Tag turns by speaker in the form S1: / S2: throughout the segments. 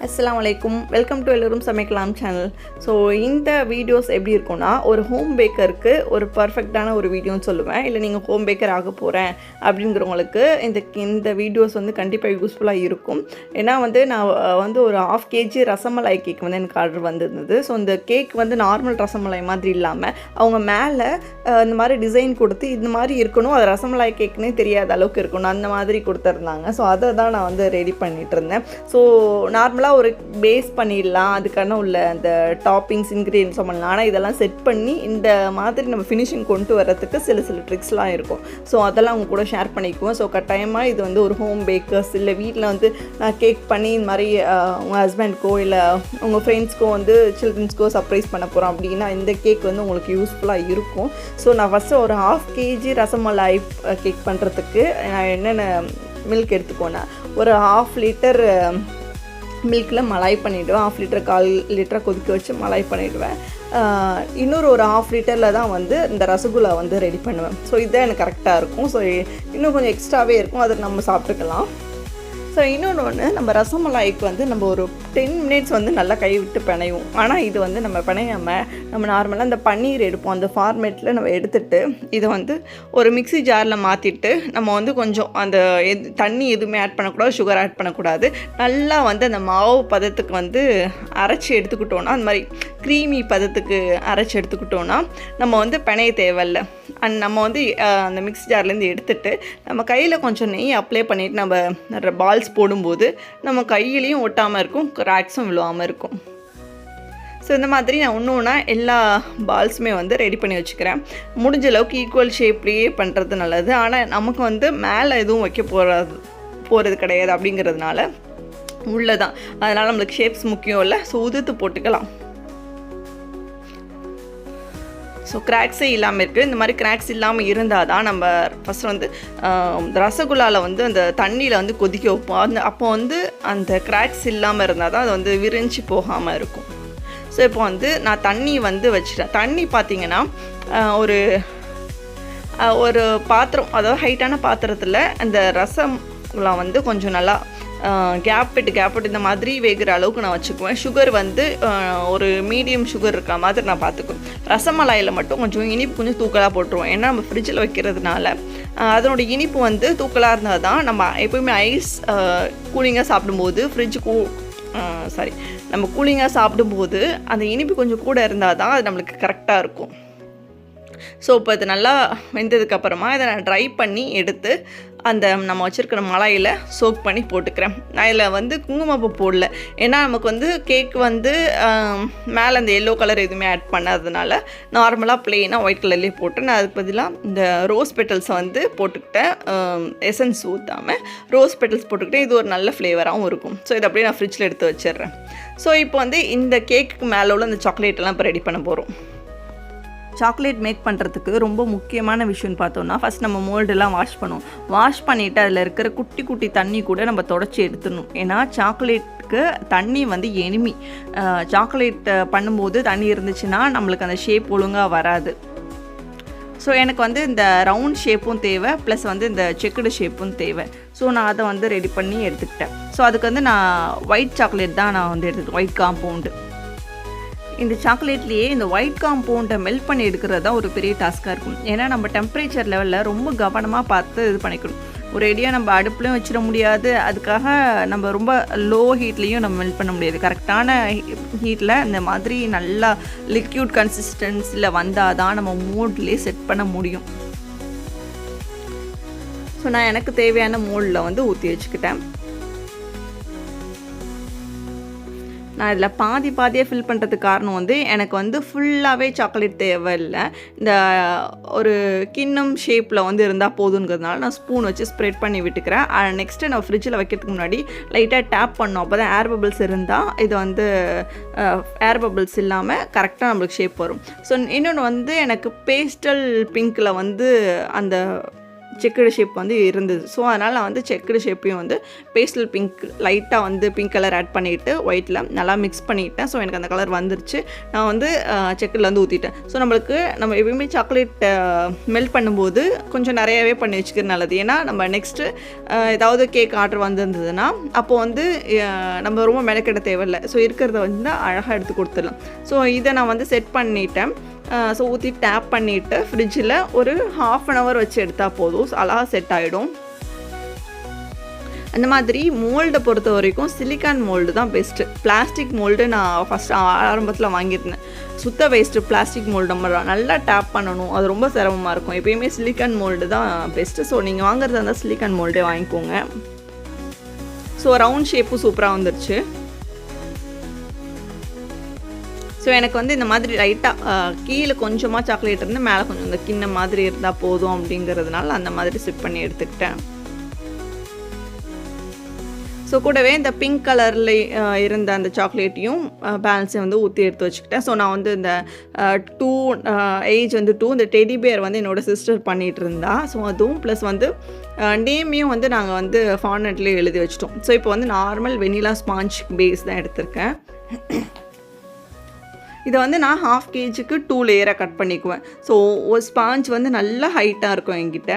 S1: அஸ்ஸலாமு அலைக்கும். Welcome to எல்லோரும் சமைக்கலாம் சேனல். ஸோ இந்த வீடியோஸ் எப்படி இருக்கும்னா, ஒரு ஹோம் பேக்கருக்கு ஒரு பர்ஃபெக்டான ஒரு வீடியோன்னு சொல்லுவேன். இல்லை நீங்கள் ஹோம் பேக்கர் ஆக போகிறேன் அப்படிங்கிறவங்களுக்கு இந்த வீடியோஸ் வந்து கண்டிப்பாக யூஸ்ஃபுல்லாக இருக்கும். ஏன்னா நான் ஒரு 1/2 kg ரசமலாய் கேக் வந்து எனக்கு ஆர்டர் வந்திருந்தது. ஸோ இந்த கேக் வந்து நார்மல் ரசமலாய் மாதிரி இல்லாமல் அவங்க மேலே இந்த மாதிரி டிசைன் கொடுத்து இந்த மாதிரி இருக்கணும், அது ரசமலாய் கேக்குன்னே தெரியாத அளவுக்கு இருக்கணும், அந்த மாதிரி கொடுத்துருந்தாங்க. ஸோ அதை தான் நான் வந்து ரெடி பண்ணிகிட்டு இருந்தேன். ஸோ நார்மலாக ஒரு பேஸ் பண்ணிடலாம், அதுக்கான உள்ள அந்த டாப்பிங்ஸ் இன்க்ரீடியன்ஸ் பண்ணலாம். ஆனால் இதெல்லாம் செட் பண்ணி இந்த மாதிரி நம்ம ஃபினிஷிங் கொண்டு வரதுக்கு சில ட்ரிக்ஸ்லாம் இருக்கும். ஸோ அதெல்லாம் அவங்க கூட ஷேர் பண்ணிக்குவோம். ஸோ கட்டாயமாக இது வந்து ஒரு ஹோம் பேக்கர்ஸ் இல்லை வீட்டில் வந்து நான் கேக் பண்ணி இந்த மாதிரி உங்கள் ஹஸ்பண்ட்க்கோ இல்லை உங்கள் ஃப்ரெண்ட்ஸ்க்கோ வந்து சில்ட்ரன்ஸ்க்கோ சர்ப்ரைஸ் பண்ண போகிறோம் அப்படின்னா இந்த கேக் வந்து உங்களுக்கு யூஸ்ஃபுல்லாக இருக்கும். ஸோ நான் ஃபஸ்ட்டு ஒரு 1/2 kg ரசமலாய் கேக் பண்ணுறதுக்கு நான் என்னென்ன மில்க் எடுத்துக்கோன்னா, ஒரு 1/2 லிட்டர் மில்கில் மலாய் பண்ணிவிடுவேன். 1/2 லிட்டர் 1/4 லிட்டரை கொதிக்க வச்சு மலாய் பண்ணிவிடுவேன். இன்னொரு ஒரு 1/2 லிட்டரில் தான் வந்து இந்த ரசகுல்லா வந்து ரெடி பண்ணுவேன். ஸோ இதுதான் எனக்கு கரெக்டாக இருக்கும். ஸோ இன்னும் கொஞ்சம் எக்ஸ்ட்ராவே இருக்கும், அதை நம்ம சாப்பிட்டுக்கலாம். ஸோ இன்னொன்று நம்ம ரசமலாய்க்கு வந்து நம்ம ஒரு 10 minutes வந்து நல்லா கை விட்டு பிணையும். ஆனால் இது வந்து நம்ம பிணையாமல் நம்ம நார்மலாக அந்த பன்னீர் எடுப்போம், அந்த ஃபார்மேட்டில் நம்ம எடுத்துகிட்டு இதை வந்து ஒரு மிக்ஸி ஜாரில் மாற்றிட்டு நம்ம வந்து கொஞ்சம் அந்த தண்ணி எதுவுமே ஆட் பண்ணக்கூடாது, சுகர் ஆட் பண்ணக்கூடாது. நல்லா வந்து அந்த மாவு பதத்துக்கு வந்து அரைச்சி எடுத்துக்கிட்டோன்னா, அந்த மாதிரி க்ரீமி பதத்துக்கு அரைச்சி எடுத்துக்கிட்டோன்னா நம்ம வந்து பிணைய தேவையில்லை. நம்ம வந்து அந்த மிக்ஸி ஜார்லேருந்து எடுத்துகிட்டு நம்ம கையில் கொஞ்சம் நெய் அப்ளை பண்ணிவிட்டு நம்ம பால்ஸ் போடும்போது நம்ம கையிலையும் ஒட்டாமல் இருக்கும், கிராக்ஸும் விழுவாமல் இருக்கும். ஸோ இந்த மாதிரி நான் ஒன்று எல்லா பால்ஸுமே வந்து ரெடி பண்ணி வச்சுக்கிறேன். முடிஞ்ச அளவுக்கு ஈக்குவல் ஷேப்லேயே பண்ணுறது நல்லது. ஆனால் நமக்கு வந்து மேலே எதுவும் வைக்க போகிறது கிடையாது அப்படிங்கிறதுனால உள்ளதான், அதனால் நம்மளுக்கு ஷேப்ஸ் முக்கியம் இல்லை. ஸோ உதுத்து போட்டுக்கலாம். ஸோ கிராக்ஸே இல்லாமல் இருக்குது. இந்த மாதிரி கிராக்ஸ் இல்லாமல் இருந்தால் தான் நம்ம ஃபஸ்ட் வந்து ரசகுல்லாவில் வந்து அந்த தண்ணியில் வந்து கொதிக்க வைப்போம். அப்போ வந்து அந்த கிராக்ஸ் இல்லாமல் இருந்தால் தான் அது வந்து விரிஞ்சு போகாமல் இருக்கும். ஸோ இப்போ வந்து நான் தண்ணி வந்து வச்சுட்டேன். தண்ணி பார்த்திங்கன்னா ஒரு பாத்திரம், அதாவது ஹைட்டான பாத்திரத்தில் அந்த ரசகுல்லா வந்து கொஞ்சம் நல்லா கேப் விட்டு இந்த மாதிரி வேகிற அளவுக்கு நான் வச்சுக்குவேன். சுகர் வந்து ஒரு மீடியம் சுகர் இருக்கிற மாதிரி நான் பார்த்துக்குவேன். ரசமலாயில் மட்டும் கொஞ்சம் இனிப்பு கொஞ்சம் தூக்கலாக போட்டுருவோம். ஏன்னா நம்ம ஃப்ரிட்ஜில் வைக்கிறதுனால அதனோட இனிப்பு வந்து தூக்கலாக இருந்தால் தான் நம்ம எப்போயுமே ஐஸ் கூலிங்காக சாப்பிடும்போது நம்ம கூலிங்காக சாப்பிடும்போது அந்த இனிப்பு கொஞ்சம் கூட இருந்தால் தான் அது நம்மளுக்கு கரெக்டாக இருக்கும். ஸோ இப்போ இது நல்லா வெந்ததுக்கப்புறமா இதை நான் ட்ரை பண்ணி எடுத்து அந்த நம்ம வச்சுருக்கிற மலாயில் சோக் பண்ணி போட்டுக்கிறேன். நான் இதில் வந்து குங்குமப்பூ போடல, ஏன்னா நமக்கு வந்து கேக் வந்து மேலே அந்த எல்லோ கலர் எதுவுமே ஆட் பண்ணாததுனால நார்மலாக ப்ளெயினாக ஒயிட் கலர்லேயே போட்டு நான் அதுக்கு பதிலாக இந்த ரோஸ் பெட்டல்ஸை வந்து போட்டுக்கிட்டேன். எசன்ஸ் ஊற்றாமல் ரோஸ் பெட்டல்ஸ் போட்டுக்கிட்டேன். இது ஒரு நல்ல ஃப்ளேவராகவும் இருக்கும். ஸோ இதை அப்படியே நான் ஃப்ரிட்ஜில் எடுத்து வச்சிடுறேன். ஸோ இப்போ வந்து இந்த கேக்குக்கு மேலே உள்ள இந்த சாக்லேட்டெல்லாம் இப்போ ரெடி பண்ண போகிறோம். சாக்லேட் மேக் பண்ணுறதுக்கு ரொம்ப முக்கியமான விஷயம்னு பார்த்தோன்னா, ஃபஸ்ட் நம்ம மோல்டெல்லாம் வாஷ் பண்ணுவோம். வாஷ் பண்ணிவிட்டு அதில் இருக்கிற குட்டி தண்ணி கூட நம்ம தொடச்சி எடுத்துடணும். ஏன்னா சாக்லேட்டுக்கு தண்ணி வந்து எனிமி. சாக்லேட் பண்ணும்போது தண்ணி இருந்துச்சுன்னா நம்மளுக்கு அந்த ஷேப் ஒழுங்காக வராது. ஸோ எனக்கு வந்து இந்த ரவுண்ட் ஷேப்பும் தேவை, ப்ளஸ் வந்து இந்த செக்குடு ஷேப்பும் தேவை. ஸோ நான் அதை வந்து ரெடி பண்ணி எடுத்துக்கிட்டேன். ஸோ அதுக்கு வந்து நான் ஒயிட் சாக்லேட் தான் நான் வந்து எடுத்துக்கிட்டேன், ஒயிட் காம்பவுண்டு. இந்த சாக்லேட்லேயே இந்த ஒயிட் காம்பவுண்டை மெல்ட் பண்ணி எடுக்கிறது தான் ஒரு பெரிய டாஸ்க்காக இருக்கும். ஏன்னா நம்ம டெம்பரேச்சர் லெவலில் ரொம்ப கவனமாக பார்த்து இது பண்ணிக்கணும். ஒரு ஐடியா நம்ம அடுப்புலையும் வச்சிட முடியாது, அதுக்காக நம்ம ரொம்ப லோ ஹீட்லேயும் நம்ம மெல்ட் பண்ண முடியாது. கரெக்டான ஹீட்டில் இந்த மாதிரி நல்லா லிக்யூட் கன்சிஸ்டன்சியில் வந்தால் தான் நம்ம மோல்ட்லேயே செட் பண்ண முடியும். ஸோ நான் எனக்கு தேவையான மோல்டில் வந்து ஊற்றி வச்சுக்கிட்டேன். நான் இதில் பாதியாக ஃபில் பண்ணுறதுக்கு காரணம் வந்து எனக்கு வந்து ஃபுல்லாகவே சாக்லேட் தேவையில்லை. இந்த ஒரு கிண்ணம் ஷேப்பில் வந்து இருந்தால் போதுங்கிறதுனால நான் ஸ்பூன் வச்சு ஸ்ப்ரெட் பண்ணி விட்டுக்கிறேன். நெக்ஸ்ட்டு நான் ஃப்ரிட்ஜில் வைக்கிறதுக்கு முன்னாடி லைட்டாக டேப் பண்ணோம். அப்போ தான் ஏர் பபிள்ஸ் இருந்தால் இது வந்து ஏர் பபிள்ஸ் இல்லாமல் கரெக்டாக நம்மளுக்கு ஷேப் வரும். ஸோ இன்னொன்று வந்து எனக்கு பேஸ்டல் பிங்க்கில் வந்து அந்த செக்குடு ஷேப் வந்து இருந்தது. ஸோ அதனால் நான் வந்து செக்குடு ஷேப்பையும் வந்து பேஸ்டல் பிங்க் லைட்டாக வந்து பிங்க் கலர் ஆட் பண்ணிவிட்டு ஒயிட்டில் நல்லா மிக்ஸ் பண்ணிவிட்டேன். ஸோ எனக்கு அந்த கலர் வந்துருச்சு. நான் வந்து செக்குடில் வந்து ஊற்றிட்டேன். ஸோ நம்ம எப்பயுமே சாக்லேட் மெல்ட் பண்ணும்போது கொஞ்சம் நிறையாவே பண்ணி வச்சுக்கிறது நல்லது. ஏன்னா நம்ம நெக்ஸ்ட்டு ஏதாவது கேக் ஆர்டர் வந்திருந்ததுன்னா அப்போது வந்து நம்ம ரொம்ப மெனக்கெட தேவையில்லை. ஸோ இருக்கிறத வந்து அழகாக எடுத்து கொடுத்துடலாம். ஸோ இதை நான் வந்து செட் பண்ணிட்டேன். ஸோ ஊற்றி டேப் பண்ணிவிட்டு ஃப்ரிட்ஜில் ஒரு 1/2 hour வச்சு எடுத்தால் போதும், அழகாக செட் ஆகிடும். அந்த மாதிரி மோல்டை பொறுத்த வரைக்கும் சிலிக்கான் மோல்டு தான் பெஸ்ட்டு. பிளாஸ்டிக் மோல்டு நான் ஃபஸ்ட்டு ஆரம்பத்தில் வாங்கியிருந்தேன். சுத்த வேஸ்ட்டு பிளாஸ்டிக் மோல்டு நம்ம நல்லா டேப் பண்ணணும், அது ரொம்ப சிரமமாக இருக்கும். எப்பயுமே சிலிக்கான் மோல்டு தான் பெஸ்ட்டு. ஸோ நீங்கள் வாங்குறதா இருந்தால் சிலிக்கான் மோல்டே வாங்கிக்கோங்க. ஸோ ரவுண்ட் ஷேப்பும் சூப்பராக வந்துருச்சு. ஸோ எனக்கு வந்து இந்த மாதிரி லைட்டாக கீழே கொஞ்சமாக சாக்லேட் இருந்து மேலே கொஞ்சம் இந்த கிண்ண மாதிரி இருந்தால் போதும் அப்படிங்கிறதுனால அந்த மாதிரி சிப் பண்ணி எடுத்துக்கிட்டேன். ஸோ கூடவே இந்த பிங்க் கலரில் இருந்த அந்த சாக்லேட்டையும் பேலன்ஸையும் வந்து ஊற்றி எடுத்து வச்சுக்கிட்டேன். ஸோ நான் வந்து இந்த 2 ஏஜ் வந்து 2 இந்த டெடி பேர் வந்து என்னோடய சிஸ்டர் பண்ணிகிட்டு இருந்தா. ஸோ அதுவும் ப்ளஸ் வந்து நேமையும் வந்து நாங்கள் வந்து ஃபாண்டன்ட்லேயே எழுதி வச்சிட்டோம். ஸோ இப்போ வந்து நார்மல் வெனிலா ஸ்பாஞ்ச் பேஸ் தான் எடுத்திருக்கேன். இதை வந்து நான் 1/2 kgக்கு 2 லேயராக கட் பண்ணிக்குவேன். ஸோ ஒரு ஸ்பாஞ்ச் வந்து நல்லா ஹைட்டாக இருக்கும் என்கிட்ட.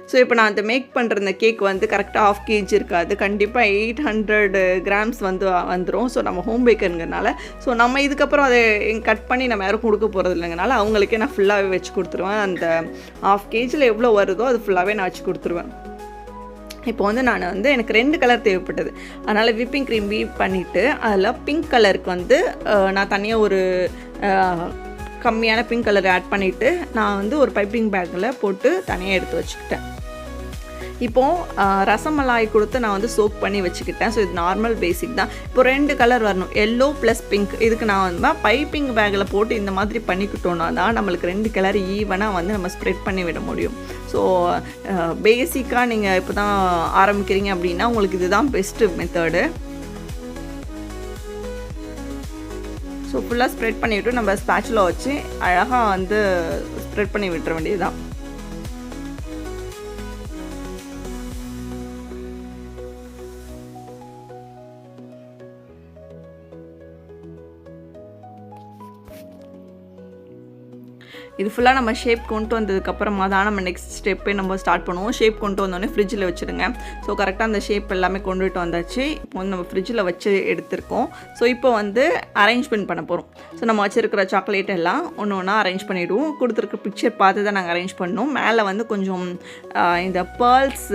S1: ஸோ இப்போ நான் அந்த மேக் பண்ணுற இந்த கேக் வந்து கரெக்டாக 1/2 kg இருக்காது, கண்டிப்பாக 800 grams வந்து வந்துடும். ஸோ நம்ம ஹோம் பேக்கருங்கிறனால ஸோ நம்ம இதுக்கப்புறம் அதை கட் பண்ணி நம்ம யாரும் கொடுக்க போகிறது இல்லைங்கனால அவங்களுக்கே நான் ஃபுல்லாகவே வச்சு கொடுத்துருவேன். அந்த 1/2 kgயில் எவ்வளோ வருதோ அது ஃபுல்லாகவே நான் வச்சு கொடுத்துருவேன். இப்போ வந்து நான் வந்து எனக்கு 2 கலர் தேவைப்பட்டது. அதனால் விப்பிங் க்ரீம் பீட் பண்ணிவிட்டு அதில் பிங்க் கலருக்கு வந்து நான் தனியாக ஒரு கம்மியான பிங்க் கலர் ஆட் பண்ணிவிட்டு நான் வந்து ஒரு பைப்பிங் பேக்கில் போட்டு தனியாக எடுத்து வச்சுக்கிட்டேன். இப்போது ரசமலாய் கொடுத்து நான் வந்து சோக் பண்ணி வச்சுக்கிட்டேன். ஸோ இது நார்மல் பேசிக் தான். இப்போ 2 கலர் வரணும், எல்லோ ப்ளஸ் பிங்க். இதுக்கு நான் வந்து பைப்பிங் பேக்கில் போட்டு இந்த மாதிரி பண்ணிக்கிட்டோன்னா தான் நம்மளுக்கு 2 கலர் ஈவனாக வந்து நம்ம ஸ்ப்ரெட் பண்ணி விட முடியும். ஸோ பேசிக்காக நீங்கள் இப்போ தான் ஆரம்பிக்கிறீங்க அப்படின்னா உங்களுக்கு இதுதான் பெஸ்ட்டு மெத்தடு. ஸோ ஃபுல்லாக ஸ்ப்ரெட் பண்ணிவிட்டு நம்ம ஸ்பேச்சுலா வச்சு அழகாக வந்து ஸ்ப்ரெட் பண்ணி விட்டுற வேண்டியதுதான். இது ஃபுல்லாக நம்ம ஷேப் கொண்டு வந்ததுக்கப்புறமா தான் நம்ம நெக்ஸ்ட் ஸ்டெப்பே நம்ம ஸ்டார்ட் பண்ணுவோம். ஷேப் கொண்டு வந்தோடனே ஃப்ரிட்ஜில் வச்சுடுங்க. ஸோ கரெக்டாக அந்த ஷேப் எல்லாமே கொண்டுட்டு வந்தாச்சு. இப்போ வந்து நம்ம ஃப்ரிட்ஜில் வச்சு எடுத்திருக்கோம். ஸோ இப்போ வந்து அரேஞ்ச்மெண்ட் பண்ண போகிறோம். ஸோ நம்ம வச்சுருக்கிற சாக்லேட் எல்லாம் ஒன்று ஒன்றா அரேஞ்ச் பண்ணிவிடுவோம். கொடுத்துருக்க பிக்சர் பார்த்து தான் நாங்கள் அரேஞ்ச் பண்ணோம். மேலே வந்து கொஞ்சம் இந்த பேர்ல்ஸ்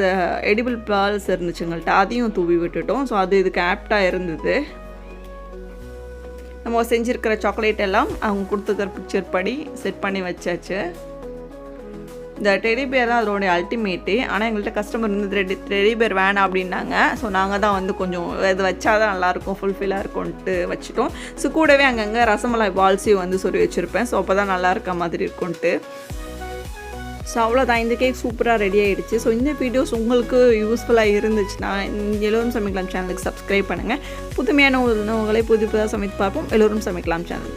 S1: எடிபிள் பேர்ல்ஸ் இருந்துச்சுங்கள்ட்ட அதையும் தூவி விட்டுட்டோம். ஸோ அது இதுக்கு ஆப்டாக இருந்தது. நம்ம செஞ்சுருக்கிற சாக்லேட் எல்லாம் அவங்க கொடுத்துருக்கிற பிக்சர் படி செட் பண்ணி வச்சாச்சு. இந்த டெடி பேர் தான் அதோடைய அல்டிமேட்டு. ஆனால் எங்கள்கிட்ட கஸ்டமர் வந்து டெடி பேர் வேணாம் அப்படின்னாங்க. ஸோ நாங்கள் தான் வந்து கொஞ்சம் இது வச்சா தான் நல்லாயிருக்கும், ஃபுல்ஃபில்லாக இருக்கும்ன்ட்டு வச்சுட்டோம். ஸோ கூடவே அங்கங்கே ரசமலாய் பால்ஸையும் வந்து சொல்லி வச்சுருப்பேன். ஸோ அப்போ தான் நல்லா இருக்க மாதிரி இருக்கும்ன்ட்டு. ஸோ அவ்வளோதான், இந்த கேக் சூப்பராக ரெடி ஆகிடுச்சு. ஸோ இந்த வீடியோஸ் உங்களுக்கு யூஸ்ஃபுல்லாக இருந்துச்சுன்னா எல்லோரும் சமைக்கலாம் சேனலுக்கு சப்ஸ்கிரைப் பண்ணுங்கள். புதுமையான உணவுகளை புதுசாக சமைத்து பார்ப்போம். எல்லோரும் சமைக்கலாம் சேனல்.